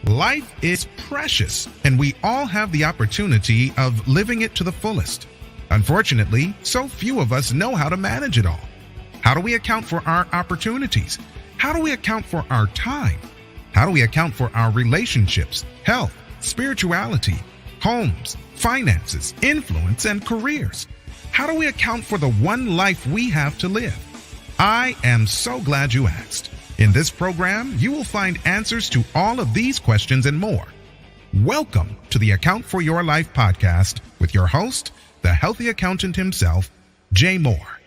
Life is precious, and we all have the opportunity of living it to the fullest. Unfortunately, so few of us know how to manage it all. How do we account for our opportunities? How do we account for our time? How do we account for our relationships, health, spirituality, homes, finances, influence, and careers? How do we account for the one life we have to live? I am so glad you asked. In this program, you will find answers to all of these questions and more. Welcome to the Account for Your Life podcast with your host, the healthy accountant himself, Jay Moore.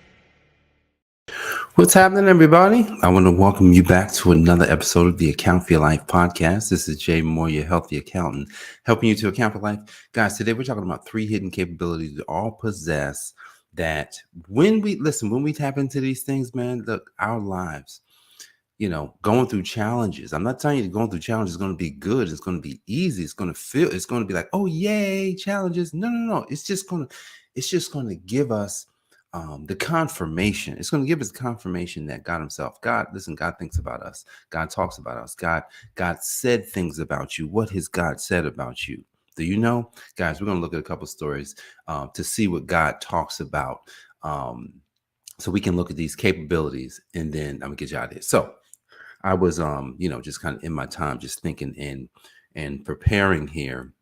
What's happening, everybody? I want to welcome you back to another episode of the Account for Your Life podcast. This is Jay Moore, your healthy accountant, helping you to account for life. Guys, today we're talking about 3 hidden capabilities we all possess that when we tap into these things, man, look, our lives, going through challenges. I'm not telling you that going through challenges is going to be good. It's going to be easy. It's going to be like, oh, yay, challenges. No. It's just going to give us the confirmation. It's going to give us confirmation that God himself, God thinks about us. God talks about us. God said things about you. What has God said about you? Do you know? Guys, we're going to look at a couple stories to see what God talks about. So we can look at these capabilities, and then I'm going to get you out of here. So I was, just kind of in my time, just thinking and preparing here.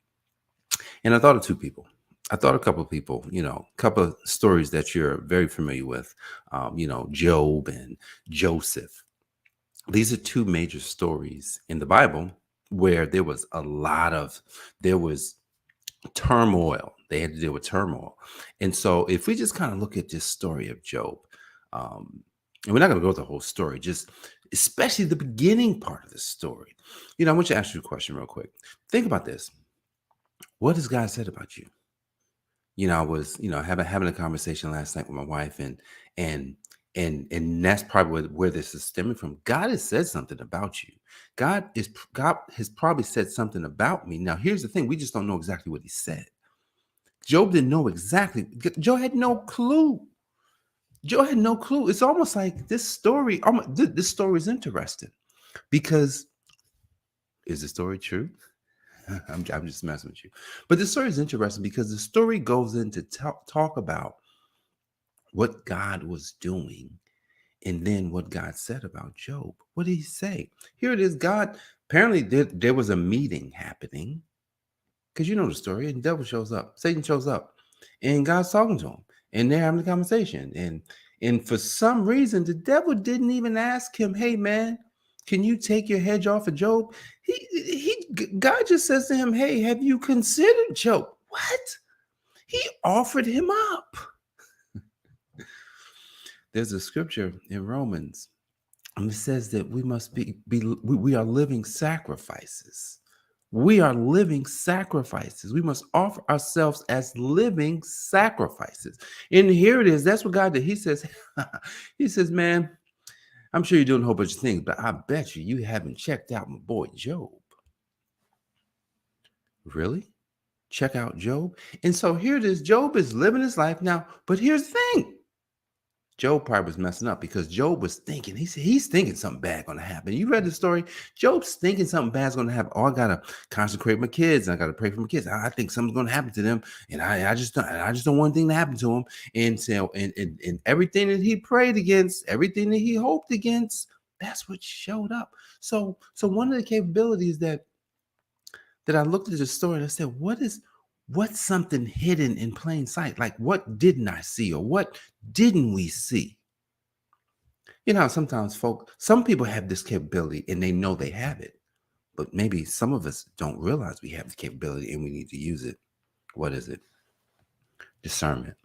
And I thought of 2 people. I thought a couple of people, a couple of stories that you're very familiar with, Job and Joseph. These are 2 major stories in the Bible where there was turmoil. They had to deal with turmoil. And so if we just kind of look at this story of Job, and we're not going to go through the whole story, just especially the beginning part of the story. I want you to ask you a question real quick. Think about this. What has God said about you? I was, having a conversation last night with my wife, and that's probably where this is stemming from. God has said something about you. God has probably said something about me. Now, here's the thing. We just don't know exactly what he said. Job didn't know exactly. Job had no clue. It's almost like this story is interesting because is the story true? I'm just messing with you. But the story is interesting because the story goes into talk about what God was doing and then what God said about Job. What did he say? Here it is. God, apparently there was a meeting happening because you know the story, and the devil shows up. Satan shows up and God's talking to him and they're having a conversation. And for some reason, the devil didn't even ask him, hey, man, can you take your hedge off of Job? God just says to him, hey, have you considered Job? What? He offered him up. There's a scripture in Romans, and it says that we are living sacrifices. We are living sacrifices. We must offer ourselves as living sacrifices. And here it is. That's what God did. He says, man, I'm sure you're doing a whole bunch of things, but I bet you haven't checked out my boy Job. Really? Check out Job? And so here it is. Job is living his life now, but here's the thing. Job probably was messing up because Job was thinking, he's thinking something bad going to happen. You read the story. Job's thinking something bad's going to happen. Oh, I got to consecrate my kids. And I got to pray for my kids. I think something's going to happen to them. And I just don't want anything to happen to them. And so, and everything that he prayed against, everything that he hoped against, that's what showed up. So one of the capabilities that I looked at the story and I said, what's something hidden in plain sight? Like, what didn't I see, or what didn't we see? Sometimes some people have this capability and they know they have it, but maybe some of us don't realize we have the capability and we need to use it. What is it? Discernment.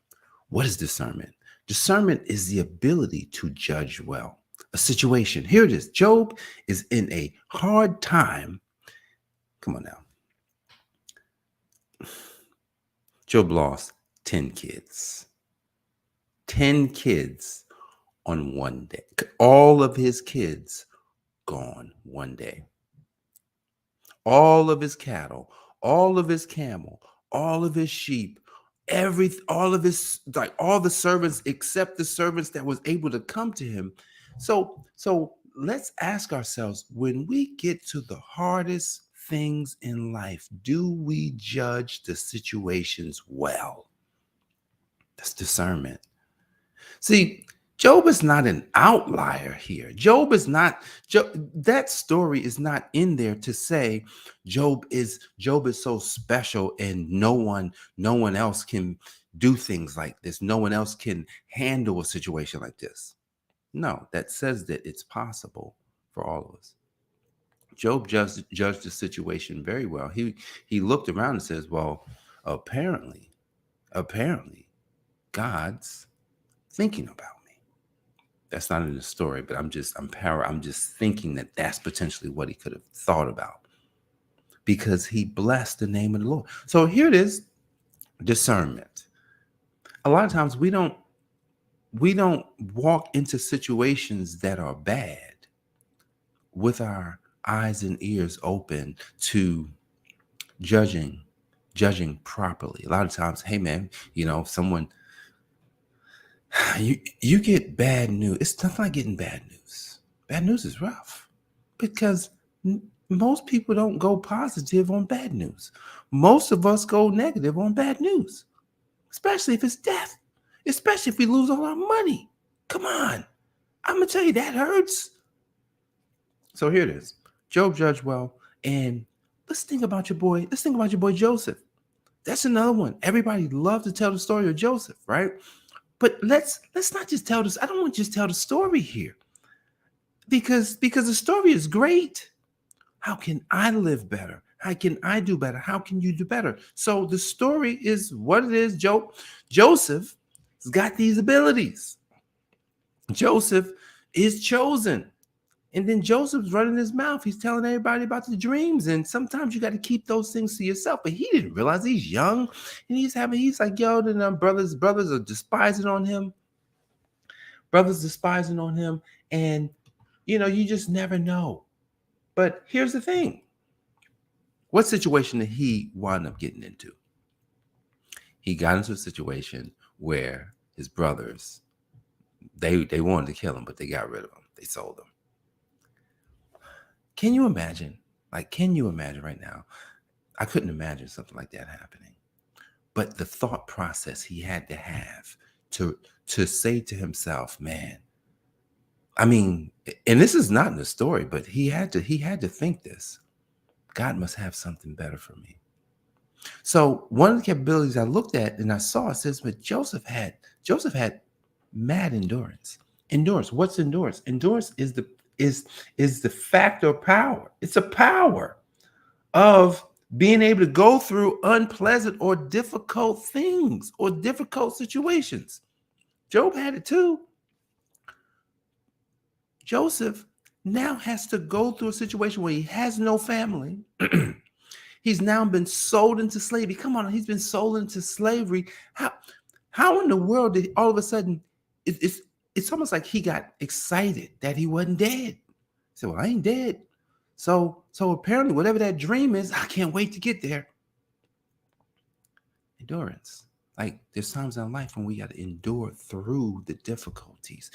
What is discernment? Discernment is the ability to judge well a situation. Here it is. Job is in a hard time. Come on now. Job lost 10 kids. 10 kids on one day. All of his kids gone one day. All of his cattle, all of his camel, all of his sheep, all of his, like all the servants except the servants that was able to come to him. So let's ask ourselves, when we get to the hardest things in life, do we judge the situations well? That's discernment. See, Job is not an outlier here. That story is not in there to say Job is so special and no one else can do things like this. No one else can handle a situation like this. No, that says that it's possible for all of us. Job judged the situation very well. He looked around and says, "Well, apparently, God's thinking about me." That's not in the story, but I'm just thinking that that's potentially what he could have thought about because he blessed the name of the Lord. So here it is, discernment. A lot of times we don't walk into situations that are bad with our eyes and ears open to judging properly. A lot of times, hey man, someone you get bad news. It's not like getting bad news. Bad news is rough because most people don't go positive on bad news. Most of us go negative on bad news, especially if it's death, especially if we lose all our money. Come on. I'm going to tell you that hurts. So here it is. Job judged well. And let's think about your boy. Let's think about your boy Joseph. That's another one. Everybody loves to tell the story of Joseph, right? But let's not just tell this. I don't want to just tell the story here because the story is great. How can I live better? How can I do better? How can you do better? So the story is what it is. Joseph has got these abilities. Joseph is chosen. And then Joseph's running his mouth. He's telling everybody about the dreams. And sometimes you got to keep those things to yourself. But he didn't realize he's young. And he's like, yo, then brothers are despising on him. Brothers despising on him. And, you just never know. But here's the thing. What situation did he wind up getting into? He got into a situation where his brothers, they wanted to kill him, but they got rid of him. They sold him. Can you imagine right now? I couldn't imagine something like that happening. But the thought process he had to have to say to himself, man, I mean, and this is not in the story, but he had to think this. God must have something better for me. So one of the capabilities I looked at and I saw, it says, but Joseph had mad endurance. Endurance. What's endurance? Endurance is the factor of power. It's a power of being able to go through unpleasant or difficult things or difficult situations. Job had it too. Joseph now has to go through a situation where he has no family. He's now been sold into slavery. Come on, he's been sold into slavery. How in the world did all of a sudden it's almost like he got excited that he wasn't dead. He said, well, I ain't dead. So apparently whatever that dream is, I can't wait to get there. Endurance. Like there's times in life when we got to endure through the difficulties,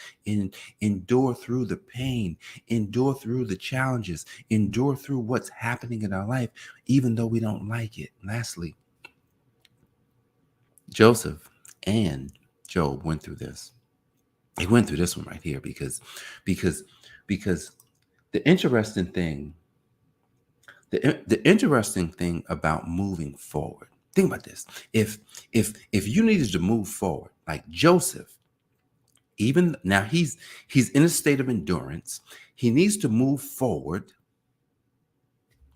endure through the pain, endure through the challenges, endure through what's happening in our life, even though we don't like it. Lastly, Joseph and Job went through this. They went through this one right here because the interesting thing about moving forward. Think about this. If you needed to move forward, like Joseph, even now he's in a state of endurance. He needs to move forward.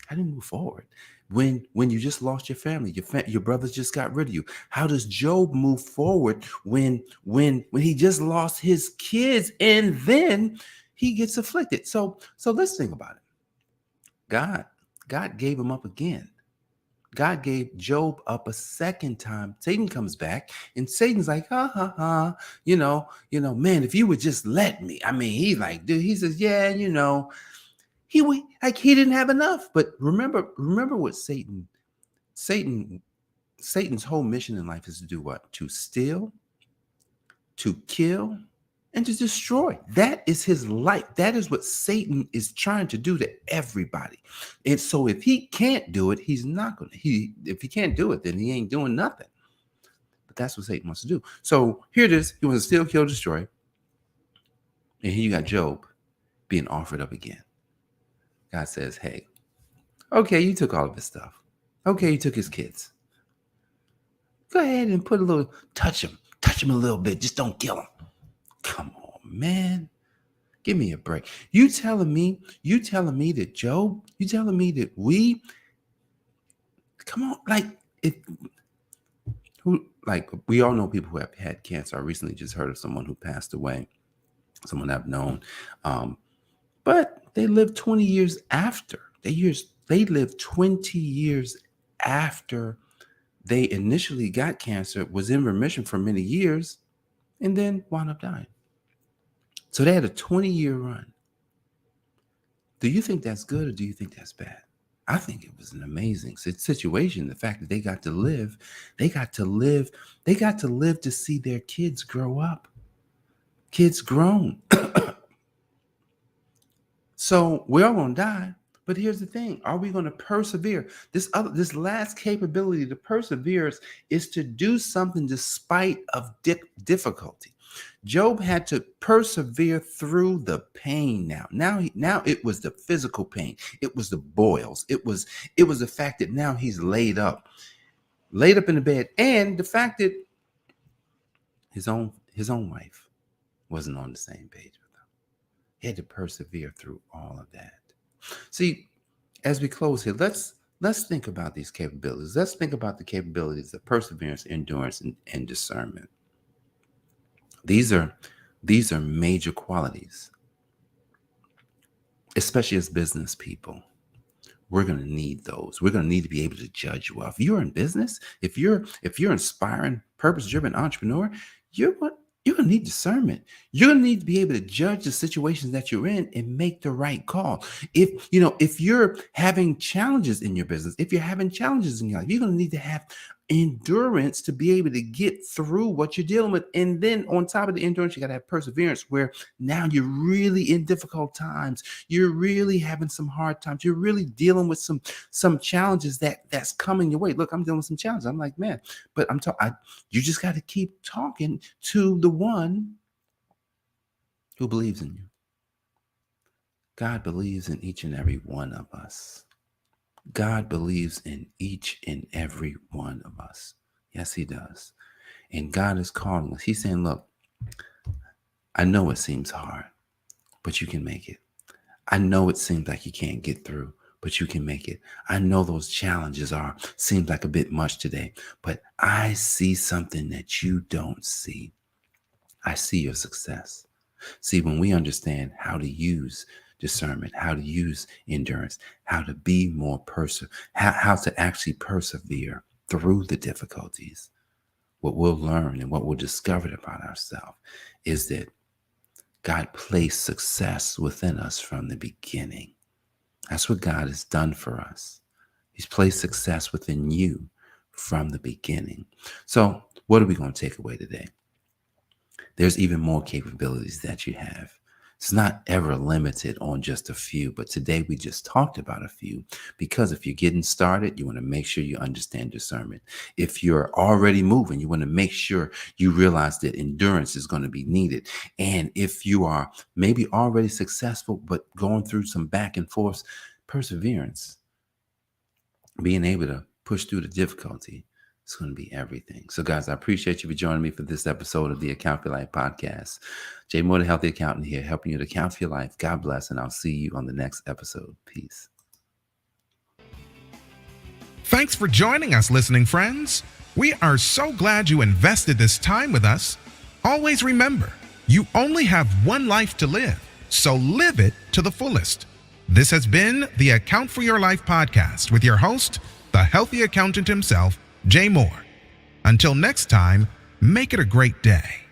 How do you move forward? When you just lost your family, your brothers just got rid of you. How does Job move forward when he just lost his kids and then he gets afflicted? So let's think about it. God gave him up again. God gave Job up a second time. Satan comes back and Satan's like, man, if you would just let me. I mean, he says, yeah, he didn't have enough. But remember what Satan's whole mission in life is to do what? To steal, to kill, and to destroy. That is his life. That is what Satan is trying to do to everybody. And so if he can't do it, he's not going to. If he can't do it, then he ain't doing nothing. But that's what Satan wants to do. So here it is. He wants to steal, kill, destroy. And here you got Job being offered up again. God says, hey, okay, you took all of his stuff. Okay, you took his kids. Go ahead and put a little, touch him a little bit. Just don't kill him. Come on, man. Give me a break. You telling me that Job, you telling me that come on, we all know people who have had cancer. I recently just heard of someone who passed away, someone I've known. But they lived 20 years after. They lived 20 years after they initially got cancer, was in remission for many years, and then wound up dying. So they had a 20-year run. Do you think that's good or do you think that's bad? I think it was an amazing situation. The fact that they got to live to see their kids grow up. Kids grown. So we're all gonna die. But here's the thing. Are we going to persevere? This last capability to persevere is to do something despite of difficulty. Job had to persevere through the pain now it was the physical pain. It was the boils. It was the fact that now he's laid up in the bed, and the fact that his own wife wasn't on the same page with him. He had to persevere through all of that. See, as we close here, let's think about these capabilities. Let's think about the capabilities of perseverance, endurance, and discernment. These are major qualities, especially as business people. We're going to need those. We're going to need to be able to judge well. If you're in business, if you're inspiring, purpose-driven entrepreneur, you're going to need discernment. You're going to need to be able to judge the situations that you're in and make the right call. If you're having challenges in your business, if you're having challenges in your life, you're going to need to have endurance to be able to get through what you're dealing with. And then on top of the endurance, you got to have perseverance, where now you're really in difficult times. You're really having some hard times. You're really dealing with some challenges that's coming your way. Look, I'm dealing with some challenges. I'm like, man, but you just got to keep talking to the one who believes in you. God believes in each and every one of us. God believes in each and every one of us. Yes, he does. And God is calling us. He's saying, look, I know it seems hard, but you can make it. I know it seems like you can't get through, but you can make it. I know those challenges seem like a bit much today, but I see something that you don't see. I see your success. See, when we understand how to use discernment, how to use endurance, how to be more how to actually persevere through the difficulties, what we'll learn and what we'll discover about ourselves is that God placed success within us from the beginning. That's what God has done for us. He's placed success within you from the beginning. So what are we going to take away today? There's even more capabilities that you have. It's not ever limited on just a few, but today we just talked about a few, because if you're getting started, you want to make sure you understand discernment. If you're already moving, you want to make sure you realize that endurance is going to be needed. And if you are maybe already successful, but going through some back and forth, perseverance, being able to push through the difficulty, it's going to be everything. So guys, I appreciate you for joining me for this episode of the Account for Your Life podcast. Jay Moore, the Healthy Accountant here, helping you to account for your life. God bless, and I'll see you on the next episode. Peace. Thanks for joining us, listening friends. We are so glad you invested this time with us. Always remember, you only have one life to live, so live it to the fullest. This has been the Account for Your Life podcast with your host, the Healthy Accountant himself, Jay Moore. Until next time, make it a great day.